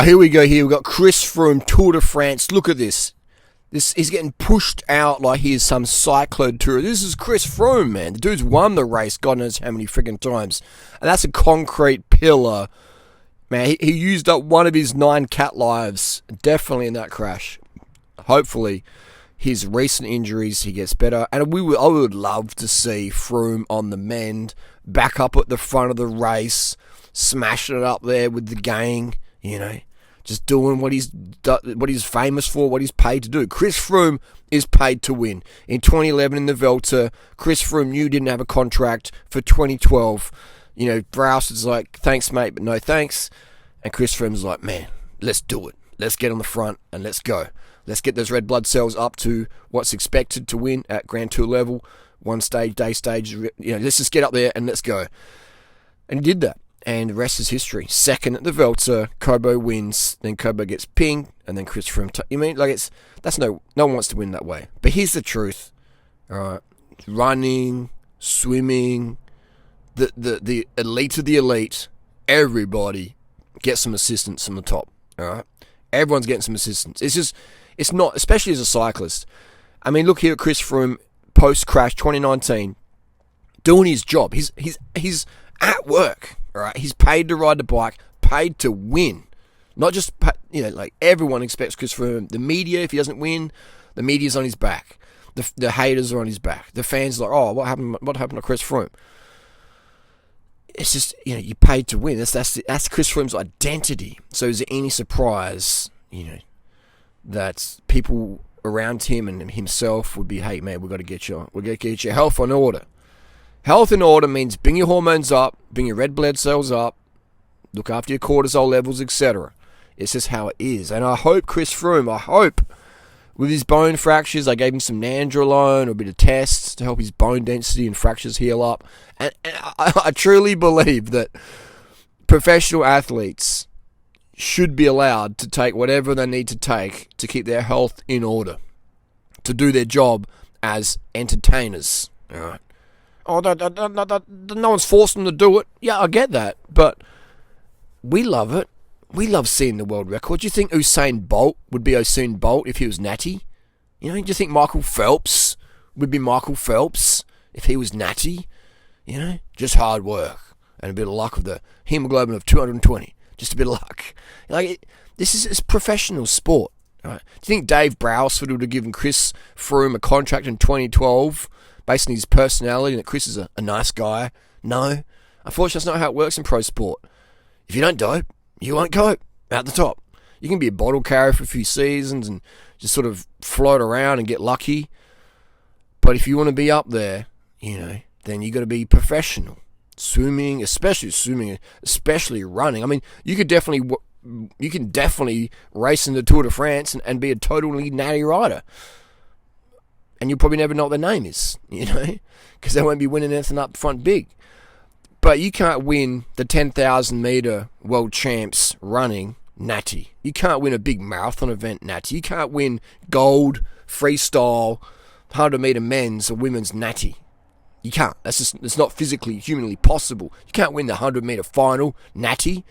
Here we go. We've got Chris Froome, Tour de France. Look at this. He's getting pushed out like he is some cyclone tour. This is Chris Froome, man. The dude's won the race God knows how many friggin' times. And that's a concrete pillar. Man, he used up one of his 9 cat lives. Definitely in that crash. Hopefully, his recent injuries, he gets better. And I would love to see Froome on the mend, back up at the front of the race, smashing it up there with the gang, just doing what he's famous for, what he's paid to do. Chris Froome is paid to win. In 2011 in the Vuelta, Chris Froome knew he didn't have a contract for 2012. Browse is like, thanks mate, but no thanks. And Chris Froome's like, man, let's do it. Let's get on the front and let's go. Let's get those red blood cells up to what's expected to win at Grand Tour level. One stage, day stage, let's just get up there and let's go. And he did that. And the rest is history. Second at the Vuelta, Kobo wins. Then Kobo gets pinged, and then Chris Froome. No one wants to win that way. But here's the truth. All right, running, swimming, the elite of the elite. Everybody gets some assistance from the top. All right, everyone's getting some assistance. It's not, especially as a cyclist. I mean, look here at Chris Froome post crash 2019, doing his job. He's at work. All right, he's paid to ride the bike, paid to win. Not just, everyone expects Chris Froome. The media, if he doesn't win, the media's on his back. The haters are on his back. The fans are like, oh, what happened to Chris Froome? It's just, you paid to win. That's Chris Froome's identity. So is it any surprise, that people around him and himself would be, hey man, we're going to get your health in order. Health in order means bring your hormones up, bring your red blood cells up, look after your cortisol levels, etc. It's just how it is. And I hope Chris Froome, with his bone fractures, I gave him some nandrolone or a bit of tests to help his bone density and fractures heal up. And I truly believe that professional athletes should be allowed to take whatever they need to take to keep their health in order, to do their job as entertainers. All right. Oh, no one's forced them to do it. Yeah, I get that. But we love it. We love seeing the world record. Do you think Usain Bolt would be Usain Bolt if he was natty? Do you think Michael Phelps would be Michael Phelps if he was natty? Just hard work and a bit of luck with the hemoglobin of 220. Just a bit of luck. This is professional sport. Right? Do you think Dave Brailsford would have given Chris Froome a contract in 2012 based on his personality and that Chris is a nice guy? No. Unfortunately, that's not how it works in pro sport. If you don't dope, you won't go out the top. You can be a bottle carrier for a few seasons and just sort of float around and get lucky. But if you want to be up there, then you got to be professional. Swimming, especially running. I mean, you can definitely race in the Tour de France and be a totally natty rider. And you'll probably never know what their name is, because they won't be winning anything up front big. But you can't win the 10,000 metre world champs running natty. You can't win a big marathon event natty. You can't win gold, freestyle, 100 metre men's or women's natty. You can't. It's not physically, humanly possible. You can't win the 100 metre final natty.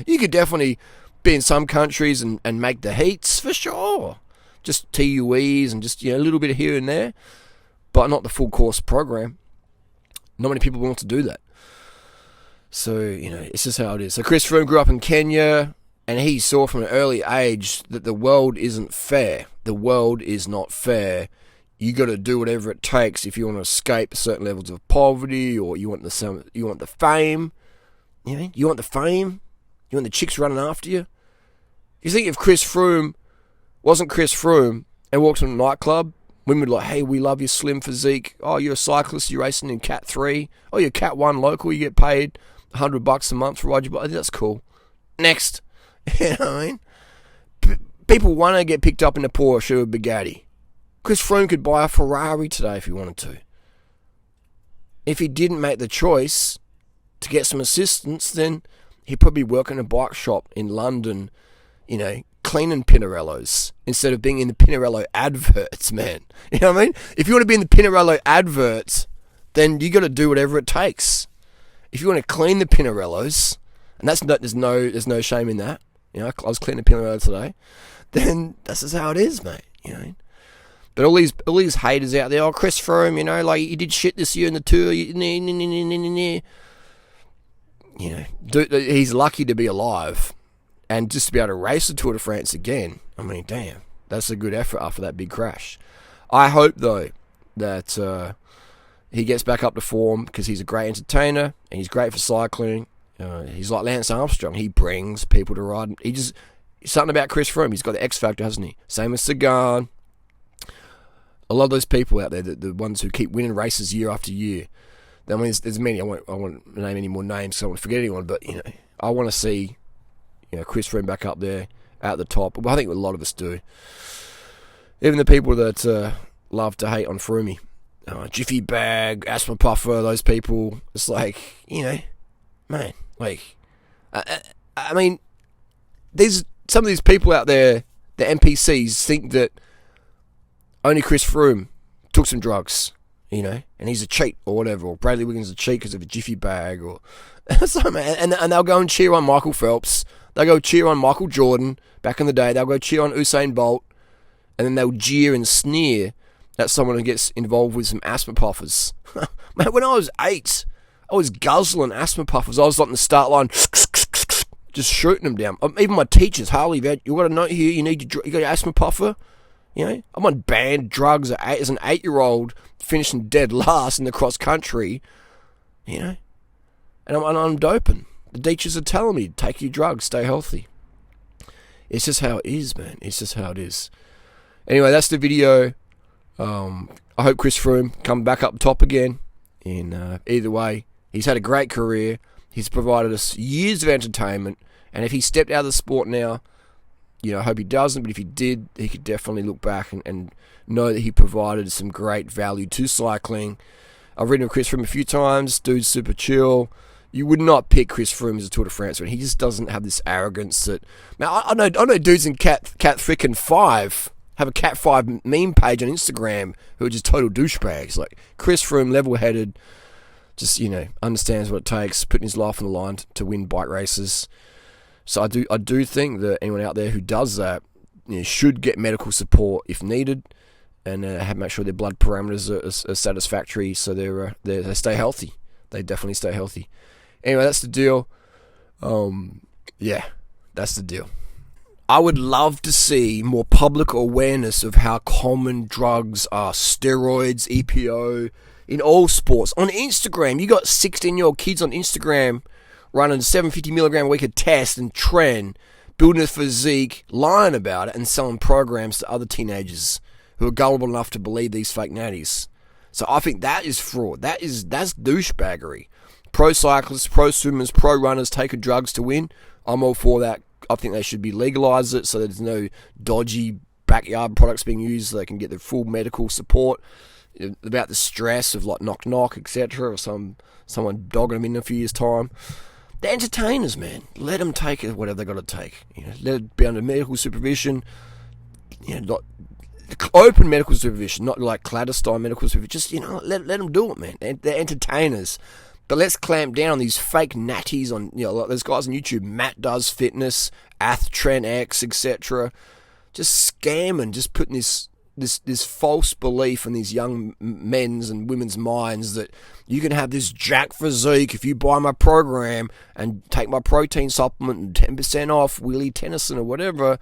You could definitely be in some countries and make the heats for sure. Just TUEs and just a little bit of here and there, but not the full course program. Not many people want to do that. So, it's just how it is. So Chris Froome grew up in Kenya, and he saw from an early age that the world isn't fair. The world is not fair. You got to do whatever it takes if you want to escape certain levels of poverty, or you want the fame. You want the fame. You want the chicks running after you. You think if Chris Froome wasn't Chris Froome and walked in a nightclub, women would be like, hey, we love your slim physique. Oh, you're a cyclist, you're racing in Cat 3. Oh, you're Cat 1 local, you get paid $100 a month for ride your bike. That's cool. Next. You know what I mean? People want to get picked up in a Porsche or a Bugatti. Chris Froome could buy a Ferrari today if he wanted to. If he didn't make the choice to get some assistance, then he'd probably work in a bike shop in London, cleaning Pinarellos instead of being in the Pinarello adverts, man. You know what I mean? If you want to be in the Pinarello adverts, then you got to do whatever it takes. If you want to clean the Pinarellos, and there's no shame in that. You know, I was cleaning the peanut earlier today. Then that's just how it is, mate. You know. But all these haters out there, Chris Froome, you know, like, you did shit this year in the Tour. You know, he's lucky to be alive and just to be able to race the Tour de France again. I mean, damn, that's a good effort after that big crash. I hope, though, that he gets back up to form, because he's a great entertainer and he's great for cycling. He's like Lance Armstrong. He brings people to ride. Something about Chris Froome. He's got the X factor, hasn't he? Same as Sagan. I love those people out there, the ones who keep winning races year after year. I mean, there's many. I won't name any more names, so I won't forget anyone. But, you know, I want to see, you know, Chris Froome back up there at the top. But I think a lot of us do. Even the people that love to hate on Froome, Jiffy Bag, Asthma Puffer, those people. It's like, you know, man, like, I mean, there's some of these people out there, the NPCs, think that only Chris Froome took some drugs, you know, and he's a cheat or whatever, or Bradley Wiggins is a cheat because of a Jiffy Bag, or and they'll go and cheer on Michael Phelps, they'll go cheer on Michael Jordan back in the day, they'll go cheer on Usain Bolt, and then they'll jeer and sneer at someone who gets involved with some asthma puffers. Man, when I was 8, I was guzzling asthma puffers. I was like in the start line, just shooting them down. Even my teachers, Harley, you got a note here, you got your asthma puffer. You know, I'm on banned drugs as an 8-year-old, finishing dead last in the cross country. You know, and I'm doping. The teachers are telling me, take your drugs, stay healthy. It's just how it is, man. It's just how it is. Anyway, that's the video. I hope Chris Froome come back up top again. In either way, he's had a great career. He's provided us years of entertainment, and if he stepped out of the sport now, you know, I hope he doesn't, but if he did, he could definitely look back and know that he provided some great value to cycling. I've ridden with Chris Froome a few times. Dude's super chill. You would not pick Chris Froome as a Tour de France man. He just doesn't have this arrogance that... Man, I know dudes in Cat frickin' 5 have a Cat 5 meme page on Instagram who are just total douchebags. Like, Chris Froome, level-headed, just, you know, understands what it takes, putting his life on the line to win bike races. So I do think that anyone out there who does that, you know, should get medical support if needed, and make sure their blood parameters are satisfactory, so they stay healthy. They definitely stay healthy. Anyway, that's the deal. Yeah, that's the deal. I would love to see more public awareness of how common drugs are. Steroids, EPO, in all sports. On Instagram, you got 16-year-old kids on Instagram running 750 milligram a week of test and trend, building a physique, lying about it, and selling programs to other teenagers who are gullible enough to believe these fake natties. So I think that is fraud. That's douchebaggery. Pro cyclists, pro swimmers, pro runners taking drugs to win. I'm all for that. I think they should be legalize it so that there's no dodgy backyard products being used, so they can get the full medical support. About the stress of like knock, etc., or someone dogging them in a few years' time. The entertainers, man, let them take it, whatever they got to take. You know, let it be under medical supervision. You know, not open medical supervision, not like clandestine medical supervision. Just, you know, let them do it, man. They're entertainers. But let's clamp down on these fake natties on, you know, like those guys on YouTube. Matt Does Fitness, Athtrend X, etc. Just scamming, just putting this false belief in these young men's and women's minds that you can have this jack physique if you buy my program and take my protein supplement and 10% off Willie Tennyson or whatever.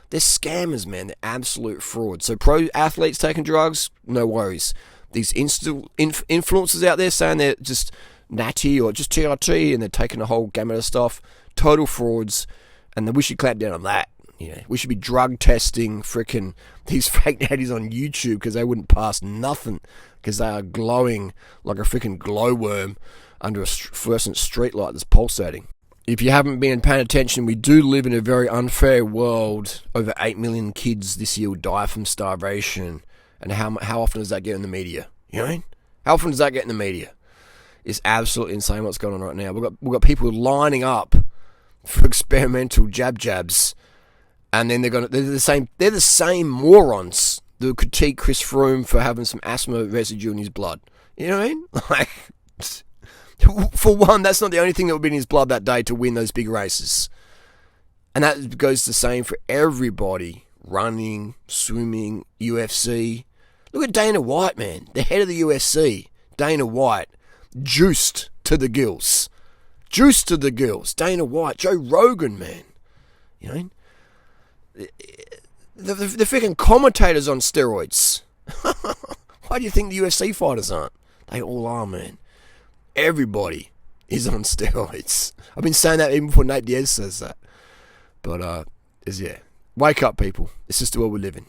They're scammers, man. They're absolute fraud. So pro athletes taking drugs, no worries. These influencers out there saying they're just natty or just TRT and they're taking a whole gamut of stuff, total frauds, and we should clamp down on that. You know, we should be drug testing frickin' these fake natties on YouTube because they wouldn't pass nothing because they are glowing like a frickin' glowworm under a fluorescent street light that's pulsating. If you haven't been paying attention, we do live in a very unfair world. Over 8 million kids this year will die from starvation. And how often does that get in the media? You know what I mean? How often does that get in the media? It's absolutely insane what's going on right now. We've got people lining up for experimental jabs. And then they're the same morons that critique Chris Froome for having some asthma residue in his blood. You know what I mean? Like, for one, that's not the only thing that would be in his blood that day to win those big races. And that goes the same for everybody. Running, swimming, UFC. Look at Dana White, man. The head of the UFC. Dana White. Juiced to the gills. Juiced to the gills. Dana White. Joe Rogan, man. You know? The freaking commentators on steroids. Why do you think the UFC fighters aren't? They all are, man. Everybody is on steroids. I've been saying that even before Nate Diaz says that. But, wake up, people. It's just the world we live in.